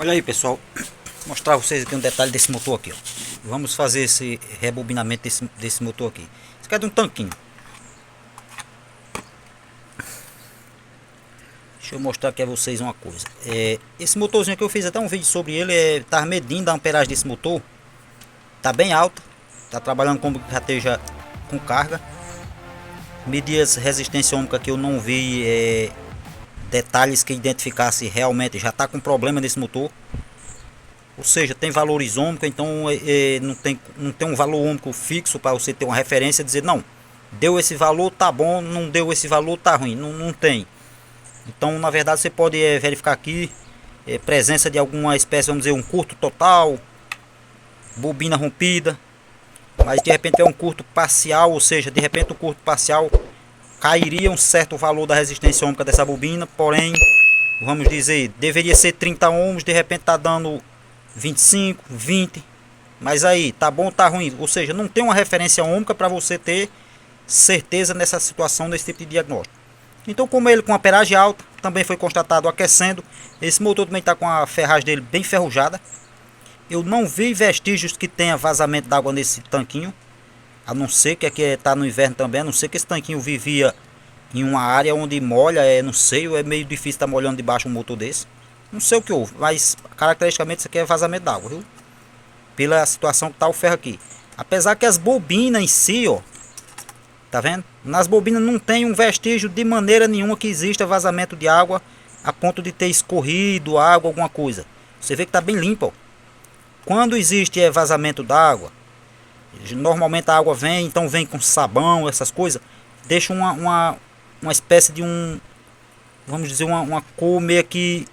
Olha aí, pessoal, vou mostrar a vocês aqui um detalhe desse motor aqui, ó. Vamos fazer esse rebobinamento desse motor aqui. Isso aqui é de um tanquinho. Deixa eu mostrar aqui a vocês uma coisa. Esse motorzinho aqui eu fiz até um vídeo sobre ele. Tá medindo a amperagem desse motor. Tá bem alta. Tá trabalhando com já esteja com carga. Medi essa resistência ômica que eu não vi detalhes que identificasse realmente já está com problema nesse motor. Ou seja, tem valores ômicos, então não tem um valor ômico fixo para você ter uma referência e dizer não, deu esse valor, tá bom, não deu esse valor, tá ruim. Não tem. Então, na verdade, você pode verificar aqui presença de alguma espécie, vamos dizer, um curto total, bobina rompida, mas de repente é um curto parcial, ou seja, de repente o curto parcial cairia um certo valor da resistência ômica dessa bobina, porém, vamos dizer, deveria ser 30 ohms, de repente está dando 25, 20, mas aí, tá bom ou tá ruim? Ou seja, não tem uma referência ômica para você ter certeza nessa situação, nesse tipo de diagnóstico. Então, como ele com amperagem alta, também foi constatado aquecendo, esse motor também está com a ferragem dele bem enferrujada. Eu não vi vestígios que tenha vazamento d'água nesse tanquinho, a não ser que aqui está no inverno também, a não ser que esse tanquinho vivia em uma área onde molha, não sei, é meio difícil estar molhando debaixo um motor desse. Não sei o que houve, mas caracteristicamente isso aqui é vazamento d'água, viu? Pela situação que está o ferro aqui. Apesar que as bobinas em si, ó, tá vendo? Nas bobinas não tem um vestígio de maneira nenhuma que exista vazamento de água a ponto de ter escorrido água, alguma coisa. Você vê que tá bem limpo, ó. Quando existe vazamento d'água, normalmente a água vem, então vem com sabão, essas coisas, deixa uma espécie de vamos dizer, uma cor meio que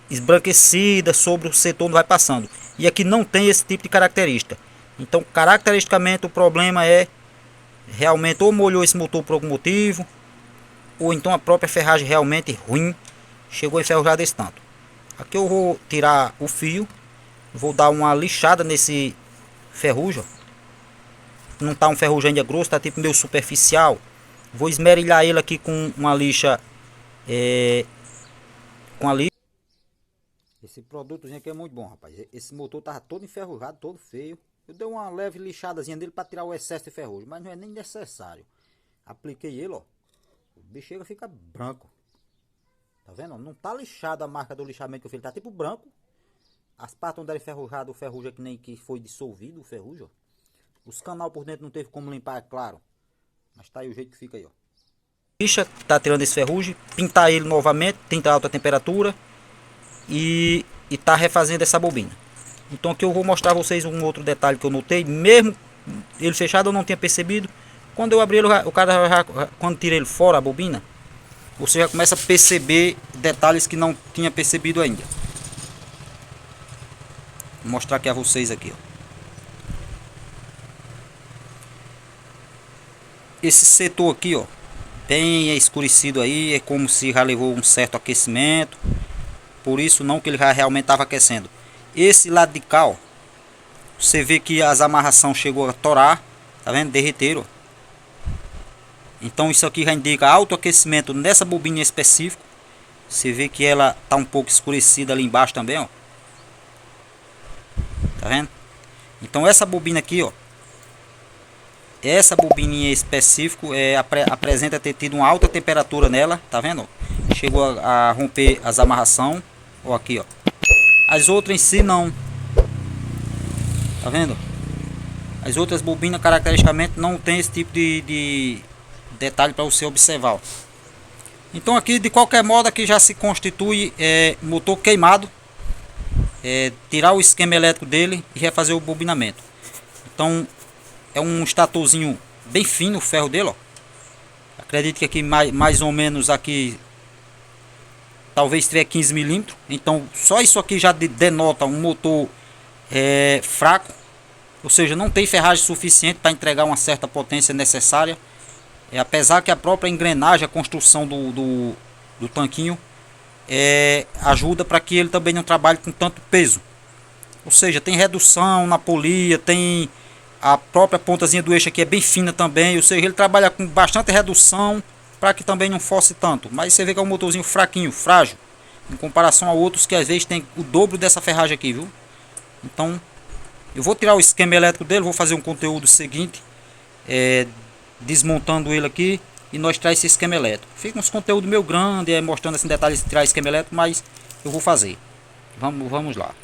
esbranquecida sobre o setor onde vai passando. E aqui não tem esse tipo de característica. Então, caracteristicamente, o problema é realmente ou molhou esse motor por algum motivo, ou então a própria ferragem realmente ruim, chegou a enferrujar desse tanto. Aqui eu vou tirar o fio, vou dar uma lixada nesse ferrugem. Não tá um ferrugem ainda grosso, tá tipo meio superficial. Vou esmerilhar ele aqui com uma lixa, com a lixa. Esse produtozinho aqui é muito bom, rapaz. Esse motor tava todo enferrujado, todo feio. Eu dei uma leve lixadazinha nele para tirar o excesso de ferrugem, mas não é nem necessário. Apliquei ele, ó. O bicho chega, fica branco. Tá vendo? Não tá lixado a marca do lixamento que eu fiz, tá tipo branco. As partes onde era enferrujado, o ferrugem é que nem que foi dissolvido, o ferrugem, ó. Os canal por dentro não teve como limpar, é claro. Mas tá aí o jeito que fica aí, ó. Lixa, tá tirando esse ferrugem, pintar ele novamente, tinta alta temperatura e tá refazendo essa bobina. Então aqui eu vou mostrar a vocês um outro detalhe que eu notei, mesmo ele fechado eu não tinha percebido. Quando eu abri ele, o cara quando tira ele fora a bobina, você já começa a perceber detalhes que não tinha percebido ainda. Vou mostrar aqui a vocês aqui, ó. Esse setor aqui, ó, bem escurecido aí, é como se já levou um certo aquecimento. Por isso não que ele já realmente estava aquecendo. Esse lado de cá, ó, você vê que as amarrações chegou a torar, tá vendo? Derreteram. Então isso aqui já indica alto aquecimento nessa bobina em específico. Você vê que ela tá um pouco escurecida ali embaixo também, ó. Tá vendo? Então essa bobina aqui, ó, essa bobininha em específico apresenta ter tido uma alta temperatura nela, tá vendo? Chegou a romper as amarrações, ó, aqui, ó. As outras em si não, tá vendo? As outras bobinas caracteristicamente não tem esse tipo de detalhe para você observar, ó. Então aqui de qualquer modo aqui já se constitui motor queimado, tirar o esquema elétrico dele e refazer o bobinamento. Então é um estatorzinho bem fino o ferro dele, ó. Acredito que aqui mais ou menos aqui talvez tiver 15 milímetros. Então só isso aqui já denota um motor fraco, ou seja, não tem ferragem suficiente para entregar uma certa potência necessária. Apesar que a própria engrenagem, a construção do tanquinho ajuda para que ele também não trabalhe com tanto peso. Ou seja, tem redução na polia, tem a própria pontazinha do eixo aqui é bem fina também, ou seja, ele trabalha com bastante redução para que também não force tanto. Mas você vê que é um motorzinho fraquinho, frágil. em comparação a outros que às vezes tem o dobro dessa ferragem aqui, viu? Então eu vou tirar o esquema elétrico dele, vou fazer um conteúdo seguinte, desmontando ele aqui, e nós traz esse esquema elétrico. Fica uns conteúdo meio grande, mostrando assim detalhes de tirar esquema elétrico, mas eu vou fazer. Vamos lá.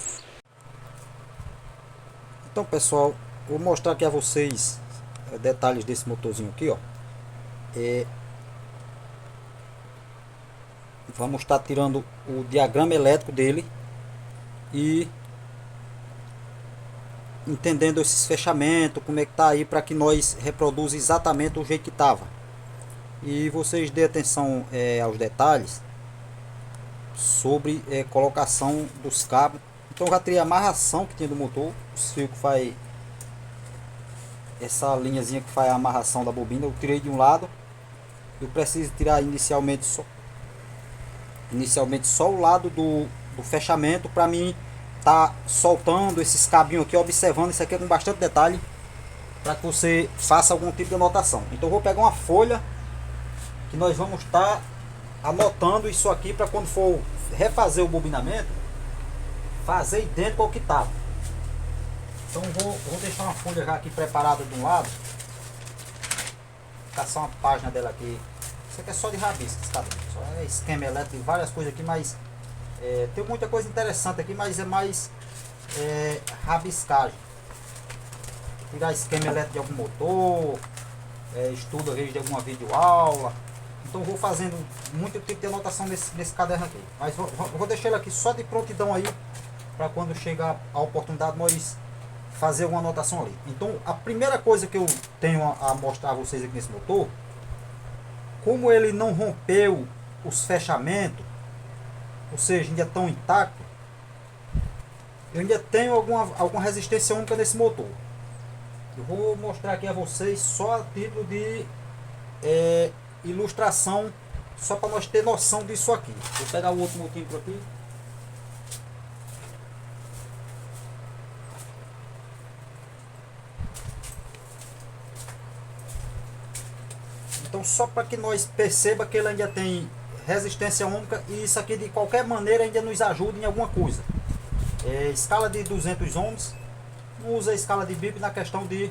Então pessoal, vou mostrar aqui a vocês detalhes desse motorzinho aqui, ó. Vamos estar tirando o diagrama elétrico dele e entendendo esses fechamentos, como é que tá aí, para que nós reproduza exatamente o jeito que tava. E vocês dêem atenção aos detalhes sobre colocação dos cabos. Então eu já tirei a amarração que tinha do motor, os fios que faz essa linhazinha que faz a amarração da bobina, eu tirei de um lado. Eu preciso tirar inicialmente só o lado do fechamento, para mim tá soltando esses cabinhos aqui, observando isso aqui com bastante detalhe, para que você faça algum tipo de anotação. Então eu vou pegar uma folha que nós vamos estar anotando isso aqui, para quando for refazer o bobinamento, fazer idêntico ao que estava. Então vou deixar uma folha já aqui preparada de um lado, caçar uma página dela aqui. Isso aqui é só de rabisco, tá? Só é esquema elétrico e várias coisas aqui, mas tem muita coisa interessante aqui, mas é mais rabiscagem. Tirar esquema elétrico de algum motor, estudo às vezes de alguma videoaula. Então vou fazendo muito tipo de anotação nesse caderno aqui. Mas vou deixar ele aqui só de prontidão aí, para quando chegar a oportunidade nós fazer uma anotação ali. Então a primeira coisa que eu tenho a mostrar a vocês aqui nesse motor, como ele não rompeu os fechamentos, ou seja, ainda estão intactos, eu ainda tenho alguma resistência única nesse motor. Eu vou mostrar aqui a vocês só a título de ilustração, só para nós ter noção disso aqui. Vou pegar o outro multímetro aqui. Então só para que nós perceba que ele ainda tem resistência única, e isso aqui de qualquer maneira ainda nos ajuda em alguma coisa. Escala de 200 ohms, não usa a escala de BIP na questão de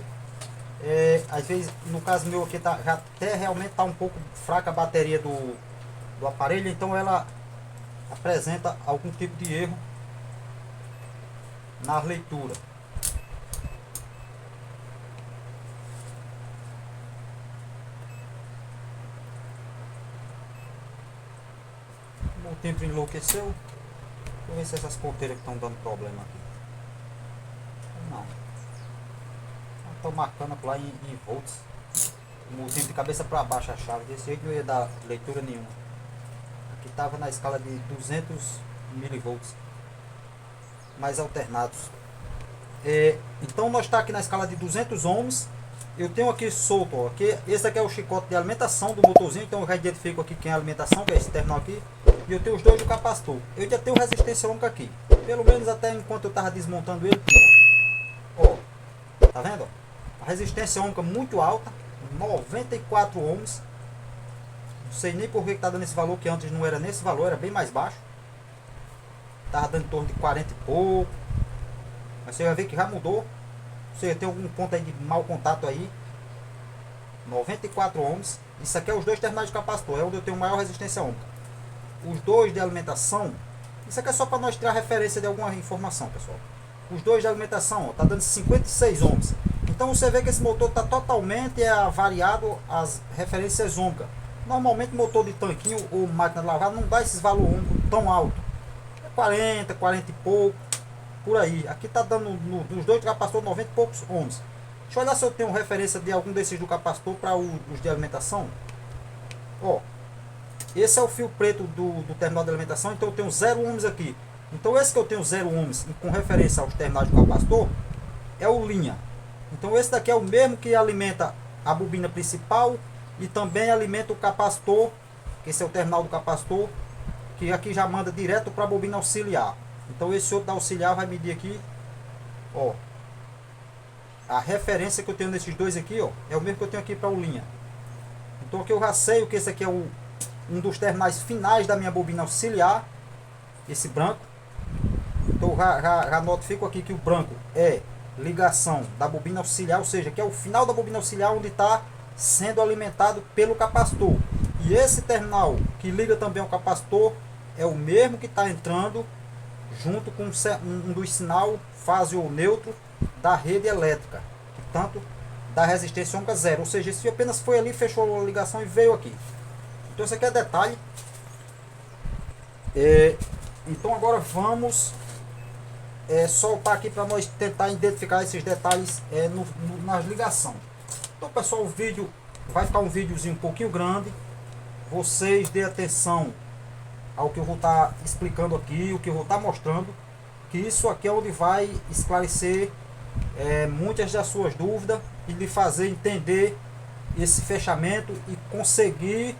às vezes, no caso meu aqui já até realmente está um pouco fraca a bateria do aparelho, então ela apresenta algum tipo de erro na leitura. O tempo enlouqueceu. Deixa eu ver se essas ponteiras que estão dando problema aqui. Não. Estou marcando por lá em volts. O multímetro de cabeça para baixo a chave. Desse jeito não ia dar leitura nenhuma. Aqui estava na escala de 200 milivolts. Mais alternados. Então nós está aqui na escala de 200 ohms. Eu tenho aqui solto, ó, esse aqui é o chicote de alimentação do motorzinho, então eu já identifico aqui quem é a alimentação, que é esse terminal aqui, e eu tenho os dois do capacitor. Eu já tenho resistência única aqui, pelo menos até enquanto eu estava desmontando ele, ó, tá vendo? Ó? A resistência única muito alta, 94 ohms, não sei nem por que está dando esse valor, que antes não era nesse valor, era bem mais baixo, estava dando em torno de 40 e pouco, mas você vai ver que já mudou. Você tem algum ponto aí de mau contato aí, 94 ohms. Isso aqui é os dois terminais de capacitor, é onde eu tenho maior resistência única. Os dois de alimentação, isso aqui é só para nós tirar referência de alguma informação, pessoal. Os dois de alimentação, está dando 56 ohms. Então você vê que esse motor está totalmente variado as referências ohmicas. Normalmente motor de tanquinho ou máquina de lavar não dá esses valores únicos tão altos. É 40, 40 e pouco. Por aí, aqui está dando nos dois capacitores 90 e poucos ohms. Deixa eu olhar se eu tenho referência de algum desses do capacitor para os de alimentação. Ó, esse é o fio preto do terminal de alimentação, então eu tenho 0 ohms aqui. Então esse que eu tenho 0 ohms com referência aos terminais do capacitor é o linha. Então esse daqui é o mesmo que alimenta a bobina principal e também alimenta o capacitor, que esse é o terminal do capacitor, que aqui já manda direto para a bobina auxiliar. Então esse outro da auxiliar vai medir aqui, ó, a referência que eu tenho nesses dois aqui, ó, é o mesmo que eu tenho aqui para o linha. Então aqui eu já sei que esse aqui é um dos terminais finais da minha bobina auxiliar, esse branco. Então já notifico aqui que o branco é ligação da bobina auxiliar, ou seja, que é o final da bobina auxiliar onde está sendo alimentado pelo capacitor. E esse terminal que liga também ao capacitor é o mesmo que está entrando junto com um dos sinal fase ou neutro da rede elétrica, portanto da resistência ômega zero, ou seja, esse apenas foi ali, fechou a ligação e veio aqui. Então esse aqui é detalhe. Então agora vamos soltar aqui para nós tentar identificar esses detalhes na ligação. Então pessoal, o vídeo vai ficar um videozinho um pouquinho grande. Vocês dêem atenção ao que eu vou estar explicando aqui, o que eu vou estar mostrando, que isso aqui é onde vai esclarecer muitas das suas dúvidas e lhe fazer entender esse fechamento e conseguir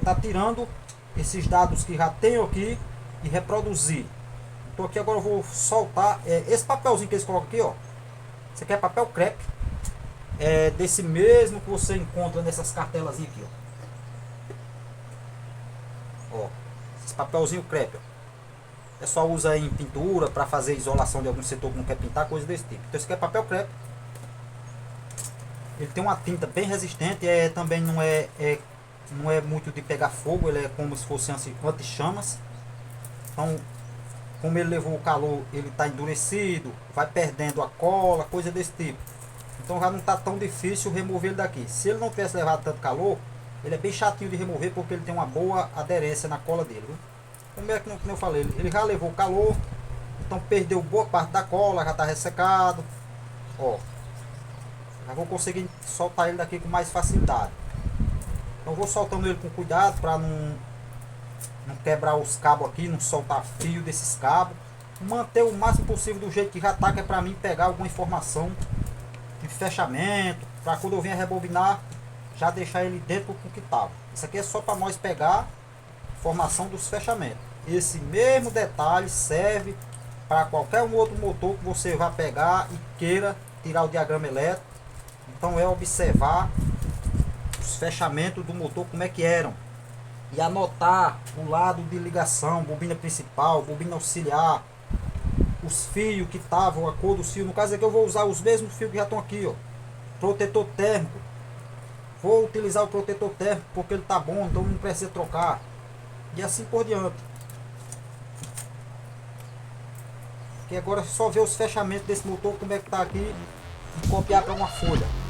tá tirando esses dados que já tenho aqui e reproduzir. Então aqui agora eu vou soltar esse papelzinho que eles colocam aqui, ó. Esse aqui é papel crepe, desse mesmo que você encontra nessas cartelas aqui, ó. Esse papelzinho crepe, ó. O pessoal usa em pintura para fazer isolação de algum setor que não quer pintar, coisa desse tipo. Então esse aqui é papel crepe. Ele tem uma tinta bem resistente, também não é muito de pegar fogo, ele é como se fosse anti-chamas. Então, como ele levou o calor, ele está endurecido, vai perdendo a cola, coisa desse tipo. Então já não está tão difícil remover ele daqui. Se ele não tivesse levado tanto calor, ele é bem chatinho de remover porque ele tem uma boa aderência na cola dele, viu? Como é que eu falei, ele já levou o calor, então perdeu boa parte da cola, já está ressecado. Ó, já vou conseguir soltar ele daqui com mais facilidade. Então vou soltando ele com cuidado para não quebrar os cabos aqui, não soltar fio desses cabos. Manter o máximo possível do jeito que já está, que é para mim pegar alguma informação de fechamento, para quando eu venha rebobinar, já deixar ele dentro do que estava. Isso aqui é só para nós pegar informação dos fechamentos. Esse mesmo detalhe serve para qualquer outro motor que você vá pegar e queira tirar o diagrama elétrico. Então é observar os fechamentos do motor, como é que eram, e anotar o lado de ligação, bobina principal, bobina auxiliar, os fios que estavam, a cor dos fios. No caso aqui eu vou usar os mesmos fios que já estão aqui, ó. Protetor térmico, vou utilizar o protetor térmico porque ele tá bom, então não precisa trocar, e assim por diante. Que agora é só ver os fechamentos desse motor, como é que tá aqui, e copiar para uma folha.